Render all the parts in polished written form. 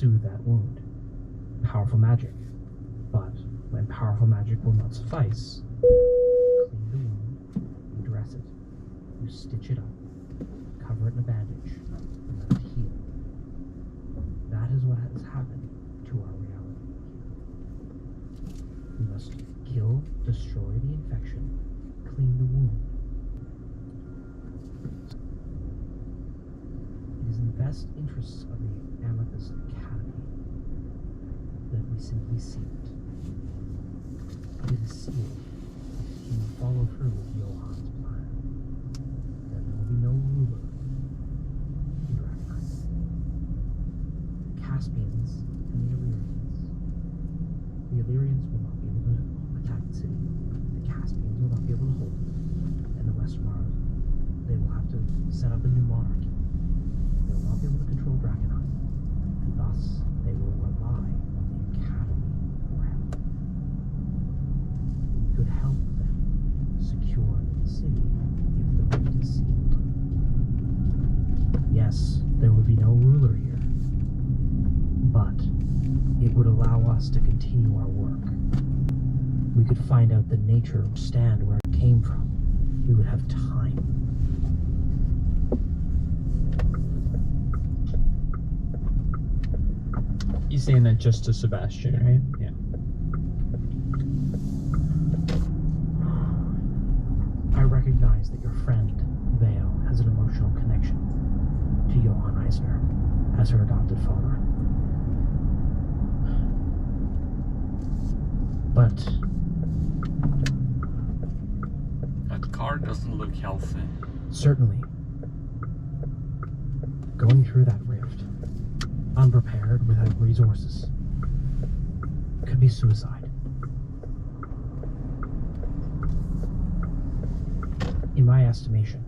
soothe that wound. Powerful magic. But when powerful magic will not suffice, you clean the wound, you dress it, you stitch it up, cover it in a bandage, and let it heal. That is what has happened to our reality. We must kill, destroy the infection, clean the wound. It is in the best interests of the Amethyst Academy that we simply seal it. It is sealed. If you follow through with Johann's plan, then there will be no ruler in Drakenheim. The Caspians and the Illyrians. The Illyrians will not be able to attack the city. The Caspians will not be able to hold it. And the Westmars, they will have to set up a new monarchy. They will not be able to control Drakenheim. And thus, they will rely on the Academy for help. We could help them secure the city if the rift is sealed. Yes, there would be no ruler here, but it would allow us to continue our work. We could find out the nature of stand where it came from. We would have time. He's saying that just to Sebastian, right? Yeah. I recognize that your friend, Vale, has an emotional connection to Johann Eisner as her adopted father. But That car doesn't look healthy. certainly, going through that rift, unprepared, without resources, could be suicide. In my estimation,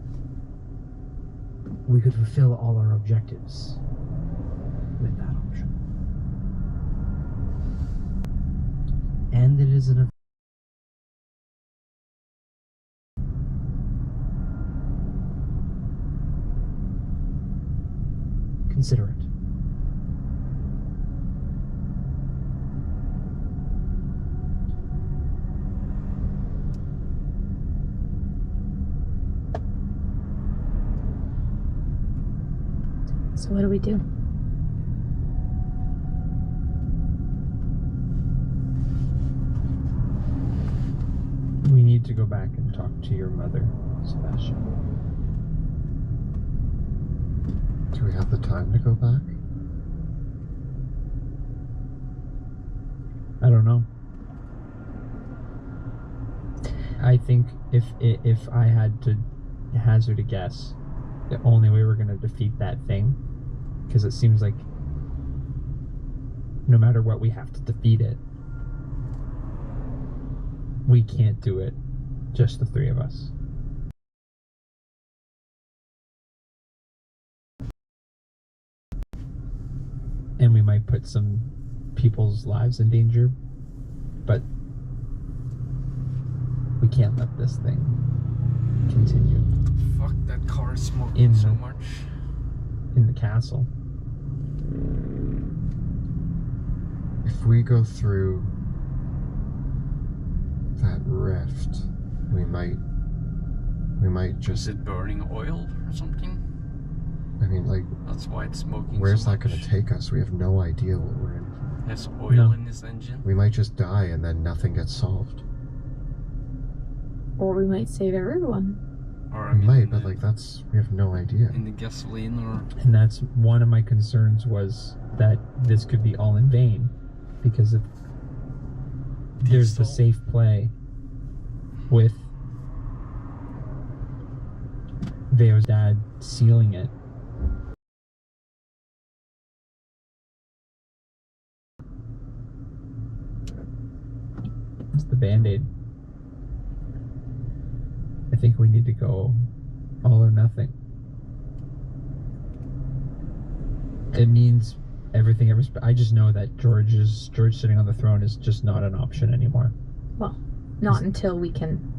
we could fulfill all our objectives with that option. And it is an consider it. So what do we do? We need to go back and talk to your mother, Sebastian. Do we have the time to go back? I don't know. I think if I had to hazard a guess, the only way we're gonna defeat that thing, because it seems like no matter what, we have to defeat it. We can't do it, just the three of us. And we might put some people's lives in danger, but we can't let this thing continue Fuck, that car is smoking so much. in the castle. If we go through that rift, we might Is just, it burning oil or something? I mean, like, That's why it's smoking where's so that much. going to take us? We have no idea what we're in for. There's oil No. in this engine. We might just die and then nothing gets solved. Or we might save everyone. Or I We mean, might, but like we have no idea. in the gasoline or And that's one of my concerns, was that this could be all in vain, because if there's the Diesel. safe play with Veo's dad sealing it. It's the Band-Aid. I think we need to go all or nothing. It means everything ever. I just know that George sitting on the throne is just not an option anymore. Well, not until we can.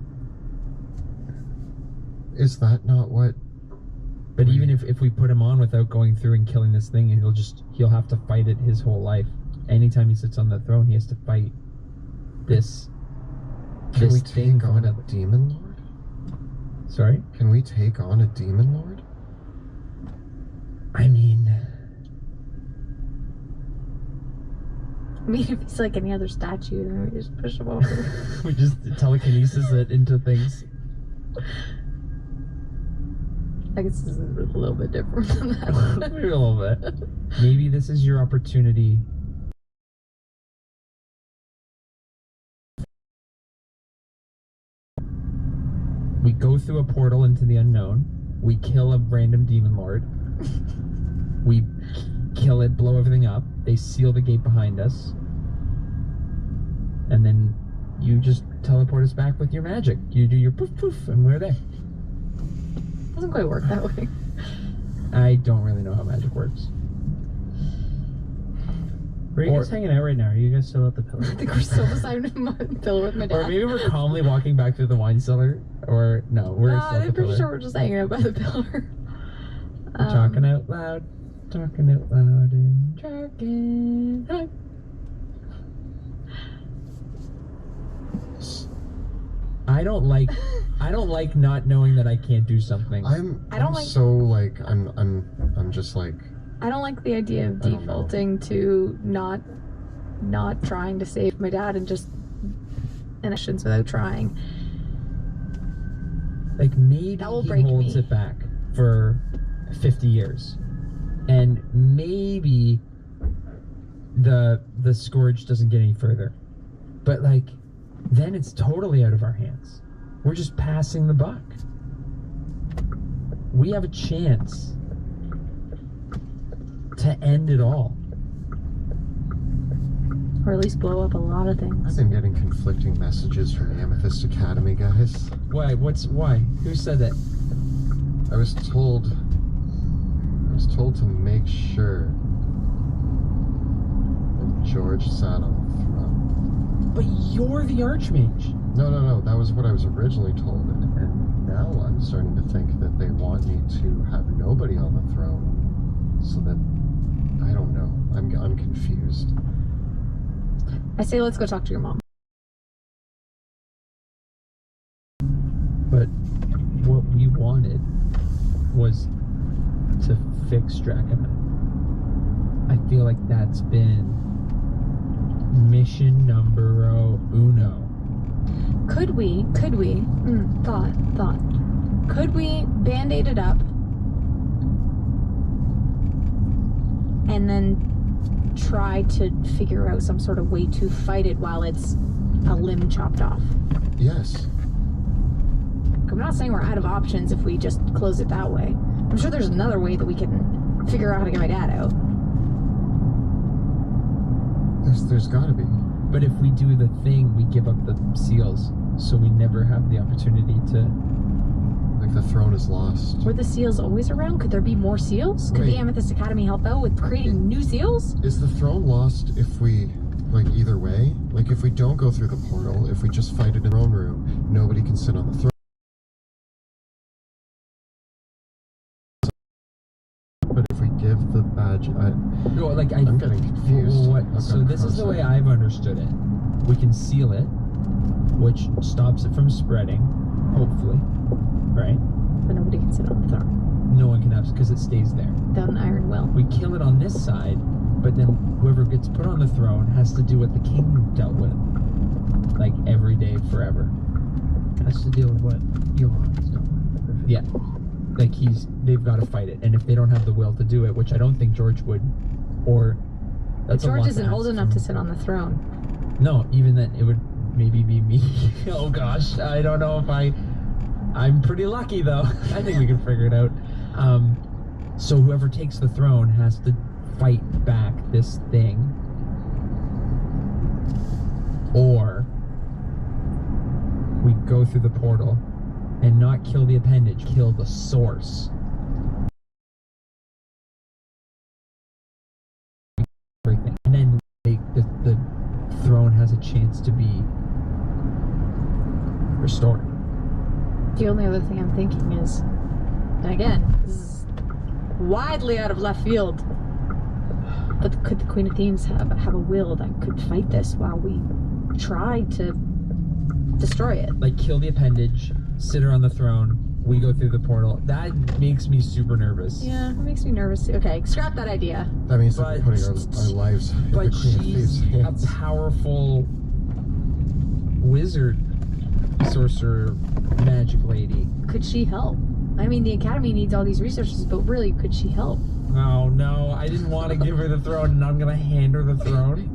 Is that not what But even if we put him on without going through and killing this thing, he'll have to fight it his whole life. Anytime he sits on the throne, he has to fight this. Can we thing take on a demon lord? Sorry? Can we take on a demon lord? I mean, if he's like any other statue, then we just push him over. we just telekinesis it into things. I guess this is a little bit different than that. Maybe a little bit. Maybe this is your opportunity. We go through a portal into the unknown. We kill a random demon lord. We kill it, blow everything up. They seal the gate behind us. And then you just teleport us back with your magic. You do your poof poof and we're there. Doesn't quite work that way. I don't really know how magic works. Where are you guys hanging out right now? Are you guys still at the pillar? I think we're still beside my pillar with my dad. Or maybe we're calmly walking back through the wine cellar. Or no, we're still at the I'm pretty pillar. sure we're just hanging out by the pillar. We're talking out loud. Talking out loud and talking. Hi. I don't like not knowing that I can't do something. I'm just like, I don't like the idea of I don't know. defaulting to not trying to save my dad and just actions without trying. Like maybe That will he break holds me. it back for 50 years. And maybe the scourge doesn't get any further. But like then it's totally out of our hands. We're just passing the buck. We have a chance to end it all. Or at least blow up a lot of I've things. been getting conflicting messages from the Amethyst Academy guys. Why? Why? Who said that? I was told to make sure that George sat on the throne. But you're the Archmage. No, that was what I was originally told, and now I'm starting to think that they want me to have nobody on the throne, so that, I don't know, I'm confused. I say let's go talk to your mom. But what we wanted was to fix Draconite. I feel like that's been mission number uno. Could we, thought, could we band-aid it up and then try to figure out some sort of way to fight it while it's a limb chopped off? Yes. I'm not saying we're out of options if we just close it that way. I'm sure there's another way that we can figure out how to get my dad out. There's gotta be. But if we do the thing, we give up the seals, so we never have the opportunity to. Like the throne is lost. Were the seals always around? Could there be more seals? Could Wait. the Amethyst Academy help out with creating new seals? Is the throne lost if we, like, either way? Like, if we don't go through the portal, if we just fight it in our own room, nobody can sit on the throne. But if we give the badge, No, like I'm getting confused. What? I've So got this is the way concept. I've understood it. We can seal it, which stops it from spreading, hopefully, right? But nobody can sit on the throne. No one can have because it stays there. Without an iron will. We kill it on this side, but then whoever gets put on the throne has to do what the king dealt with, like every day forever. Has to deal with what Elon's doing. Yeah, like they've got to fight it, and if they don't have the will to do it, which I don't think George would, or that's a lot George to isn't old ask enough from- to sit on the throne. No, even then it would maybe be me. Oh gosh, I don't know if I'm pretty lucky though. I think we can figure it out. So whoever takes the throne has to fight back this thing, or we go through the portal and not kill the appendage, kill the source. Everything, and then the throne has a chance to be restored. The only other thing I'm thinking is, and again, this is widely out of left field. But could the Queen of Thieves have a will that could fight this while we try to destroy it? Like, kill the appendage, sit her on the throne, we go through the portal. That makes me super nervous. Yeah, it makes me nervous too. Okay, scrap that idea. That means that But- we're putting our lives in the But Queen of Thieves' she's hands. a powerful wizard, sorcerer, magic lady. Could she help? I mean, the Academy needs all these resources, but really, could she help? Oh no, I didn't want to give her the throne, and I'm gonna hand her the throne.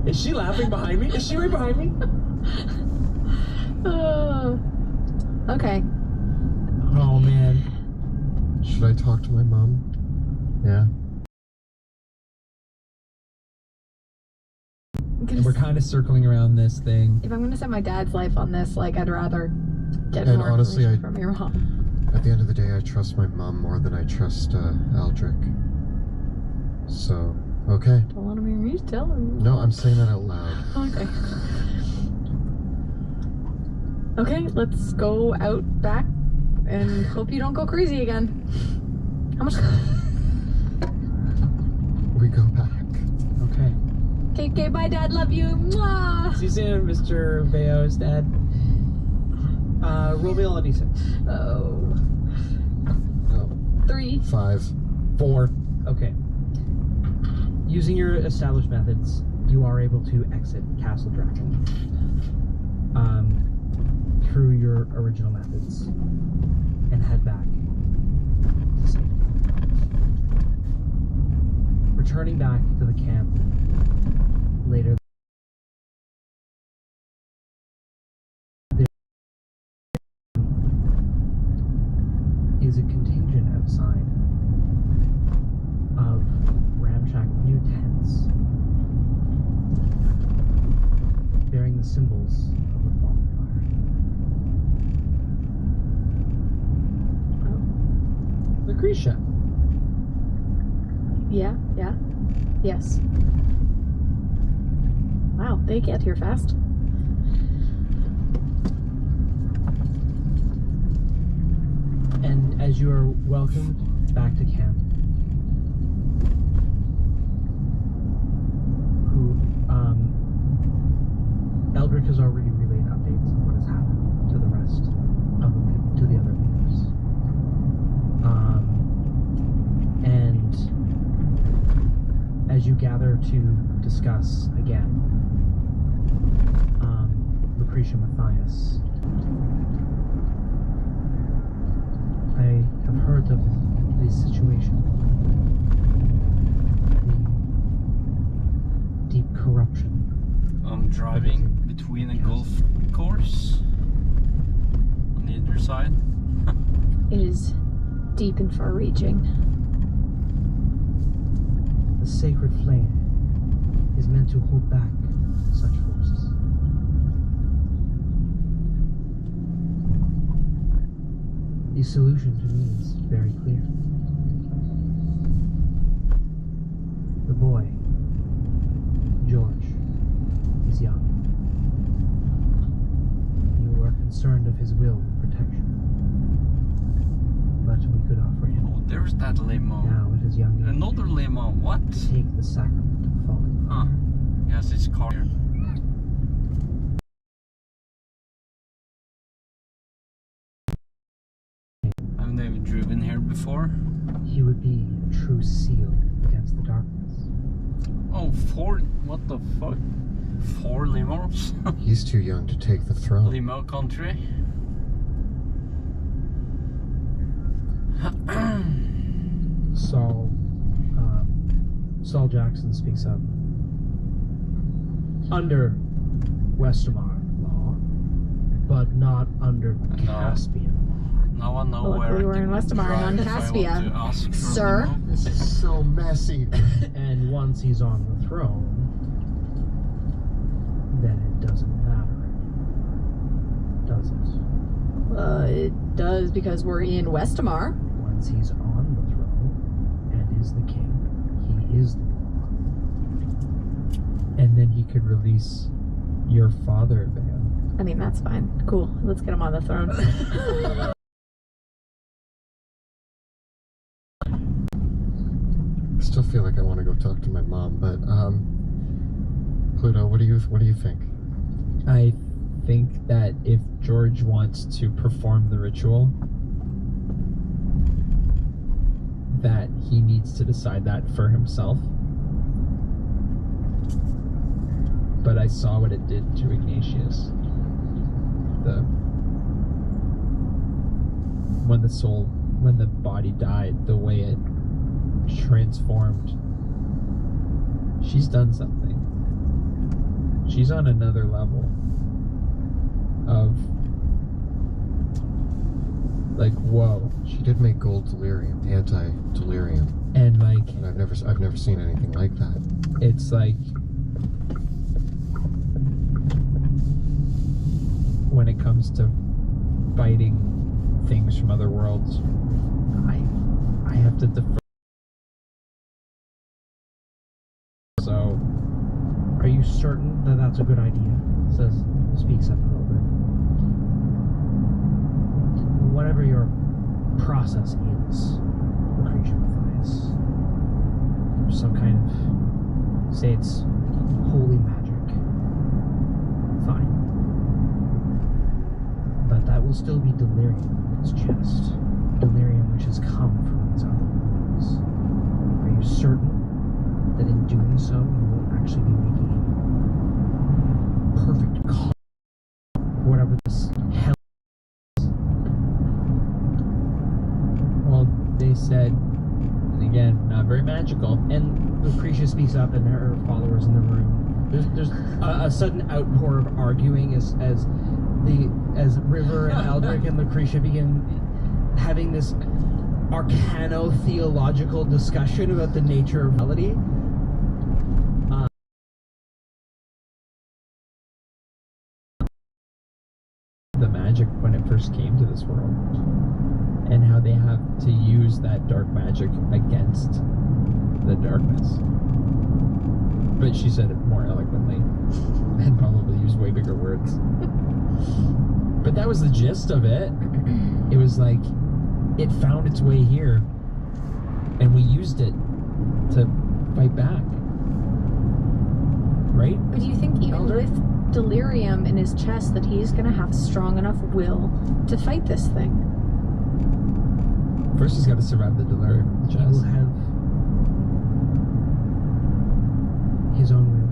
Is she laughing behind me? Is she right behind me? Okay. Oh man. Should I talk to my mom? Yeah. And we're kind of circling around this thing. If I'm gonna set my dad's life on this, like, I'd rather get And more honestly, information from your mom. At the end of the day, I trust my mom more than I trust Aldrich. So, okay. Don't want to be me, tell him. No, I'm saying that out loud. Okay. Okay, let's go out back and hope you don't go crazy again. How much? We go back. Okay. Okay, bye, Dad. Love you. Mwah! See you soon, Mr. Veo's dad. Roll me all a d6. Oh. No. 3. 5. 4. Okay. Using your established methods, you are able to exit Castle Dragon. Through your original methods and head back to safety. Returning back to the camp later, there is a contingent outside of ramshack new tents bearing the symbols of the fallen fire. Lucretia. Yeah. Yes. Wow, they get here fast. And as you are welcomed back to camp, Eldrick has already relayed updates on what has happened to the rest of to the other leaders. And as you gather to discuss again, Lucretia Matthias, I have heard of the situation, the deep corruption. I'm driving between a golf course on the other side. It is deep and far-reaching. The sacred flame is meant to hold back such forces. The solution to me is very clear. The boy, George, is young. You are concerned of his will and protection. But we could offer him Oh, there's that limo. now at his young age. Another limo. What? Take the sacrament of falling. Huh. Yes, it's car here. I've never driven here before. He would be a true seal against the darkness. Oh, 4. What the fuck? 4 limos? He's too young to take the throne. Limo country. Saul Jackson speaks up. Under Westermar law, but not under Caspian. Now I know Well, where we were I in can Westamar, drive on if I want Caspia. to ask for a Sir? limo. This is so messy. And once he's on the throne, then it doesn't matter anymore, does it? It does because we're in Westamar. Once he's on the throne and is the king, he is the law. And then he could release your father, Veo. I mean, that's fine. Cool. Let's get him on the throne. talk to my mom. But Pluto, what do you think? I think that if George wants to perform the ritual, that he needs to decide that for himself. But I saw what it did to Ignatius. When the body died, the way it transformed. She's done something. She's on another level of like, whoa. She did make gold delirium, anti-delirium, And like, and I've never seen anything like that. it's like when it comes to fighting things from other worlds, I have to defer. So Are you certain that that's a good idea? Speaks up a little bit. Whatever your process is, Lucretia Matthias, there's some kind of, say it's holy magic. Fine. But that will still be delirium in his chest. Delirium which has come from these other worlds. Are you certain that in doing so you will actually be making a perfect call for whatever this hell is? well, they said, and again, not very magical. And Lucretia speaks up, and her followers in the room. There's a sudden outpour of arguing as River and Eldrick and Lucretia begin having this arcano-theological discussion about the nature of reality. The magic when it first came to this world, and how they have to use that dark magic against the darkness. But she said it more eloquently and probably used way bigger words. But that was the gist of it. It was like, it found its way here, and we used it to fight back. Right? But do you think even Elder? with delirium in his chest that he's going to have strong enough will to fight this thing? First, he's got to survive the delirium in the He will chest. have his own will,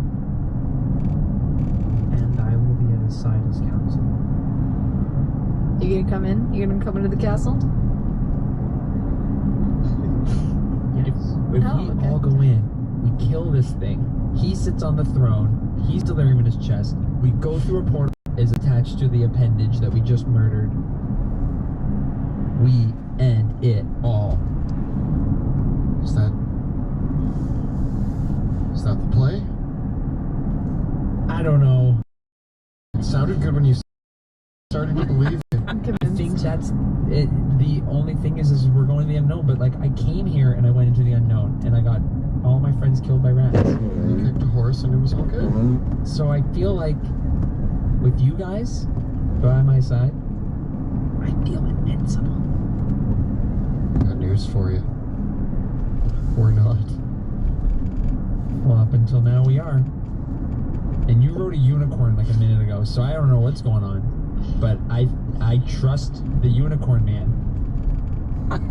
and I will be at his side as counsel. You going to come in? You going to come into the castle? If Oh, we okay. all go in, we kill this thing, he sits on the throne, he's delirium in his chest, we go through a portal that is attached to the appendage that we just murdered, we end it all. Is that the play? I don't know. It sounded good when you started to believe it. I'm I convinced. think that's it. The only thing is we're going to the unknown, but like, I came here and I went into the unknown, and I got all my friends killed by rats. You kicked a horse and it was all good. So I feel like with you guys by my side, I feel invincible. Got news for you. Or not. Well, up until now we are. And you rode a unicorn like a minute ago, so I don't know what's going on. But I trust the unicorn man.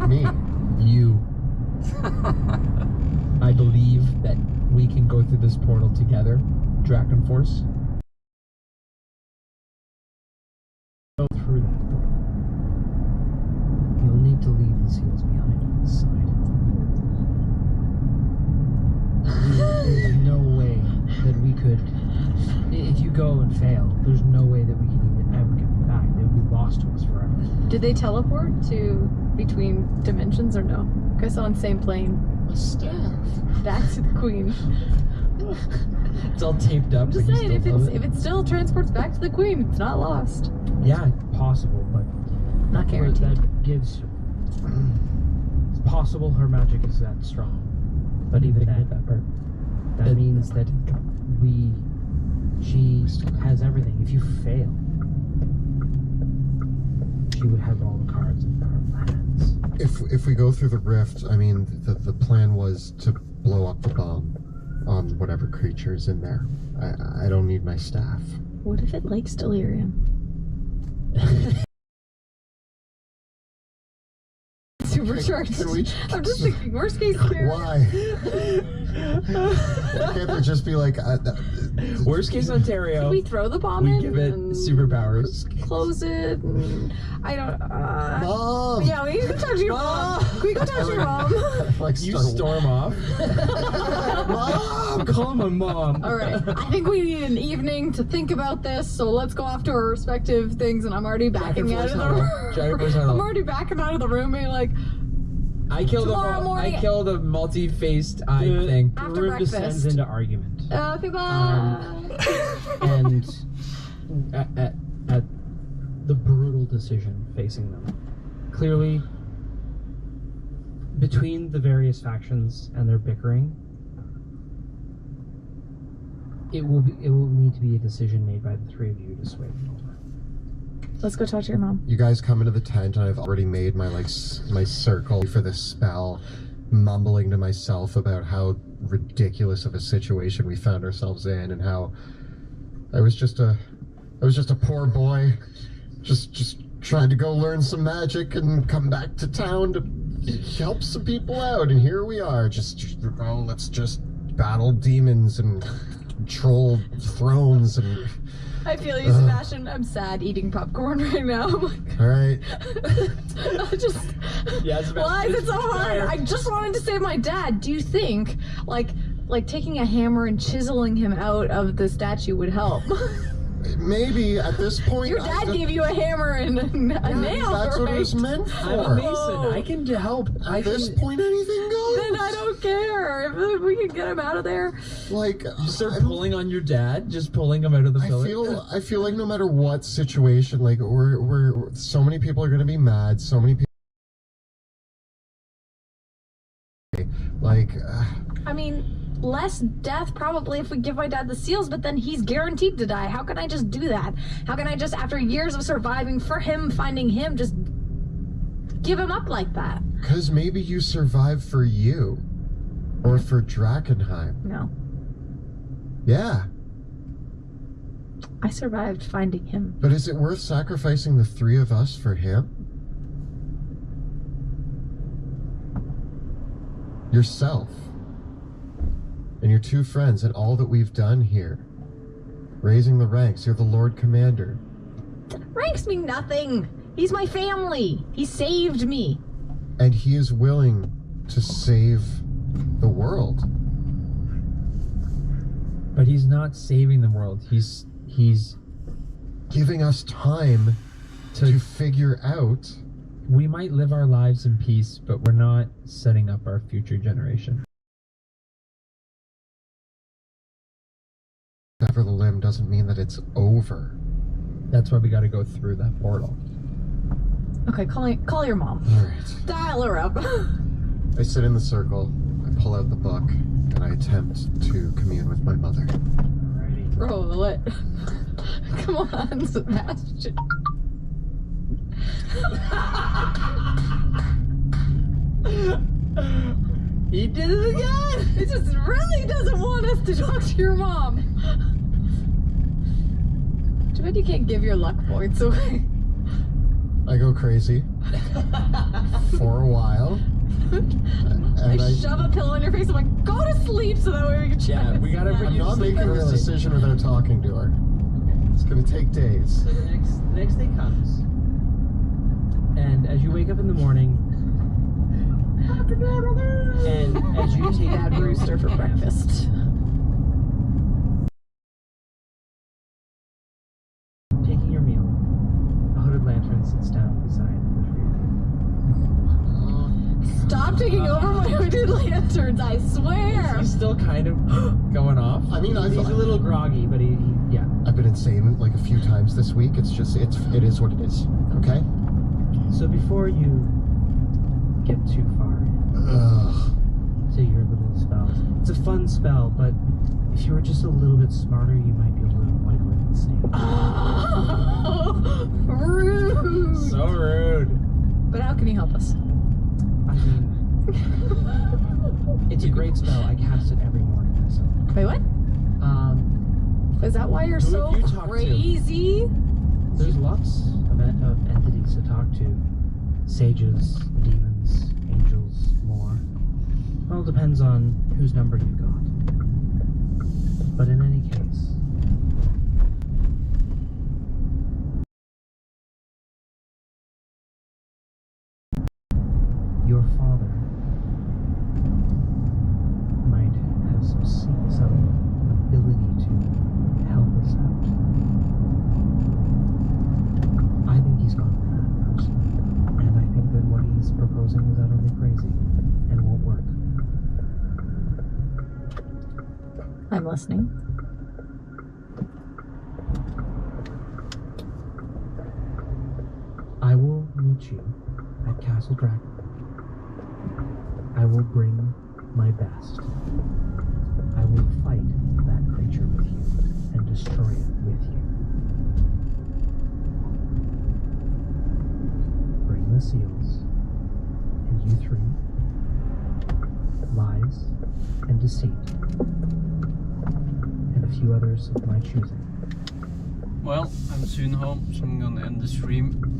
Me. You. I believe that we can go through this portal together, Draken Force. Go through that door. You'll need to leave the seals behind on this side. There's no way that we could. If you go and fail, there's no way that we can even ever get them back. They would be lost to us forever. Did they teleport to between dimensions or no? I saw on the same plane. A staff. Back to the queen. It's all taped up. I'm just but you saying, still feel if it still transports back to the queen, it's not lost. Yeah, Possible, but Not guaranteed. that gives. It's possible her magic is that strong, but even think then, about that part. that means that she has everything. If you fail, she would have all the cards in her hands. If we go through the rift, I mean, the plan was to blow up the bomb on whatever creature's in there. I don't need my staff. What if it likes delirium? Supercharged. Can we- I'm just thinking, worst case scenario. Why? Can't there just be like Worst case Ontario. Can we throw the bomb We in? give it and superpowers. Close it. And I don't. Mom? Yeah, we can talk to your mom. Can we go talk to your mom? Like You Star Wars. storm off. Mom! Call my mom. All right. I think we need an evening to think about this. So let's go off to our respective things. And I'm already backing out of the room. I'm already backing out of the room, being like, I killed Tomorrow morning- I killed a multi-faced eye The thing. After room breakfast. descends into argument. okay, bye. And at the brutal decision facing them. Clearly, between the various factions and their bickering, it will need to be a decision made by the three of you to sway them over. Let's go talk to your mom. You guys come into the tent, and I've already made my my circle for this spell, mumbling to myself about how ridiculous of a situation we found ourselves in, and how I was just a poor boy, just trying to go learn some magic and come back to town to help some people out, and here we are. Let's just battle demons and control thrones and. I feel you, Sebastian. I'm sad eating popcorn right now. I'm like, All right. I just. Yeah, Why is it so hard? I just wanted to save my dad. Do you think, like taking a hammer and chiseling him out of the statue would help? Maybe at this point. Your dad gave you a hammer and a nail, That's right? what it was meant I'm a for. mason. I can help. At this point, anything goes. Then I don't care. If we can get him out of there. Like, You start pulling on your dad, just pulling him out of the pillar. I feel like no matter what situation, like we're so many people are gonna be mad. So many people. Like. I mean, less death probably if we give my dad the seals, but then he's guaranteed to die. How can I just do that? How can I just, after years of surviving for him, finding him, just give him up like that? Because maybe you survive for you, or for Drakenheim. No. Yeah, I survived finding him. but is it worth sacrificing the three of us for him? Yourself. And your two friends and all that we've done here. Raising the ranks, you're the Lord Commander. Ranks mean nothing. He's my family. He saved me. And he is willing to save the world. But he's not saving the world. He's Giving us time to to. figure out. We might live our lives in peace, but we're not setting up our future generation. Sever the limb doesn't mean that it's over. That's why we got to go through that portal. Okay, call your mom. Alright. Dial her up. I sit in the circle, I pull out the book, and I attempt to commune with my mother. Alrighty. Roll it. Come on, Sebastian. He did it again! It just really doesn't want us to talk to your mom. Too bad you can't give your luck points away. I go crazy for a while. And I shove a pillow in your face. I'm like, go to sleep so that way we can chat. Yeah, we gotta Yeah. I'm not Sleep making this early. decision without talking to her. It's gonna take days. So the next day comes, and as you wake up in the morning, and as you take Dad rooster for breakfast. taking your meal, a hooded lantern sits down beside the tree. Stop taking over my hooded lanterns, I swear. He's still kind of going off. I mean, He's a little groggy, but yeah. I've been insane like a few times this week. It is what it is. Okay? So before you get too far Ugh. to your little spell, it's a fun spell, but if you were just a little bit smarter, you might be able to avoid what it's saying. Oh, rude. So rude. But how can you help us? I mean, It's a great spell. I cast it every morning myself. Wait, what? Is that why you're Who so have you talked to? crazy? There's lots of entities to talk to. Sages, demons, angels, more. It all depends on whose number you got. But in any case, your father might have some ability to help us out. I think he's gone mad, personally. And I think that what he's proposing is utterly crazy and won't work. I'm listening. I will meet you at Castle Dragon. I will bring my best. I will fight that creature with you and destroy it with you. Bring the seals, and you three, lies and deceit, and a few others of my choosing. Well, I'm soon home, so I'm gonna end the stream.